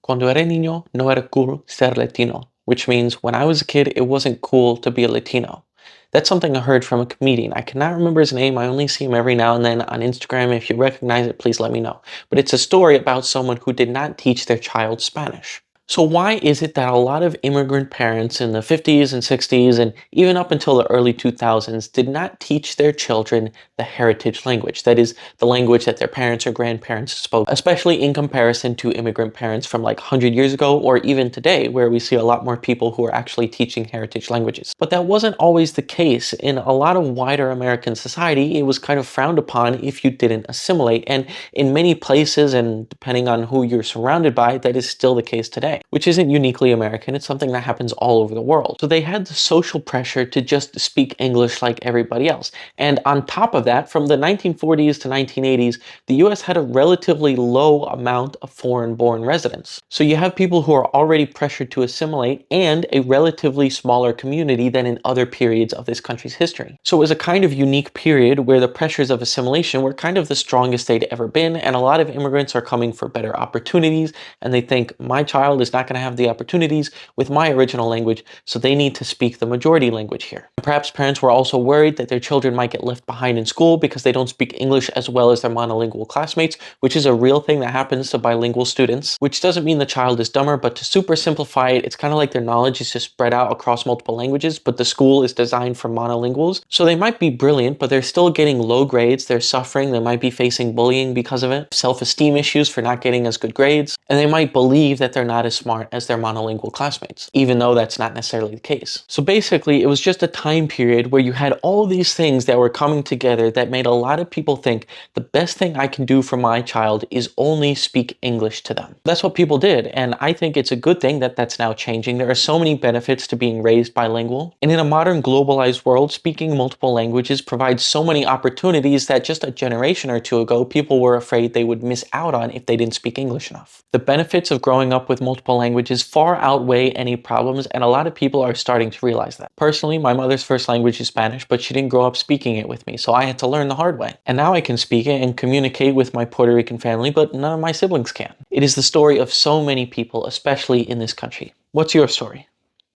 Cuando era niño, no era cool ser Latino, which means when I was a kid, it wasn't cool to be a Latino. That's something I heard from a comedian. I cannot remember his name. I only see him every now and then on Instagram. If you recognize it, please let me know. But it's a story about someone who did not teach their child Spanish. So why is it that a lot of immigrant parents in the 50s and 60s and even up until the early 2000s did not teach their children the heritage language? That is, the language that their parents or grandparents spoke, especially in comparison to immigrant parents from like 100 years ago or even today, where we see a lot more people who are actually teaching heritage languages. But that wasn't always the case. In a lot of wider American society, it was kind of frowned upon if you didn't assimilate. And in many places, and depending on who you're surrounded by, that is still the case today, which isn't uniquely American. It's something that happens all over the world. So they had the social pressure to just speak English like everybody else. And on top of that, from the 1940s to 1980s, the US had a relatively low amount of foreign-born residents. So you have people who are already pressured to assimilate and a relatively smaller community than in other periods of this country's history. So it was a kind of unique period where the pressures of assimilation were kind of the strongest they'd ever been, and a lot of immigrants are coming for better opportunities, and they think my child is not going to have the opportunities with my original language, so they need to speak the majority language here. Perhaps parents were also worried that their children might get left behind in school because they don't speak English as well as their monolingual classmates, which is a real thing that happens to bilingual students, which doesn't mean the child is dumber, but to super simplify it, it's kind of like their knowledge is just spread out across multiple languages, but the school is designed for monolinguals. So they might be brilliant, but they're still getting low grades, they're suffering, they might be facing bullying because of it, self-esteem issues for not getting as good grades, and they might believe that they're not as smart as their monolingual classmates, even though that's not necessarily the case. So basically, it was just a time period where you had all these things that were coming together that made a lot of people think the best thing I can do for my child is only speak English to them. That's what people did, and I think it's a good thing that that's now changing. There are so many benefits to being raised bilingual, and in a modern globalized world, speaking multiple languages provides so many opportunities that just a generation or two ago, people were afraid they would miss out on if they didn't speak English enough. The benefits of growing up with multiple languages far outweigh any problems, and a lot of people are starting to realize that. Personally, my mother's first language is Spanish, but she didn't grow up speaking it with me, so I had to learn the hard way. And now I can speak it and communicate with my Puerto Rican family, but none of my siblings can. It is the story of so many people, especially in this country. What's your story?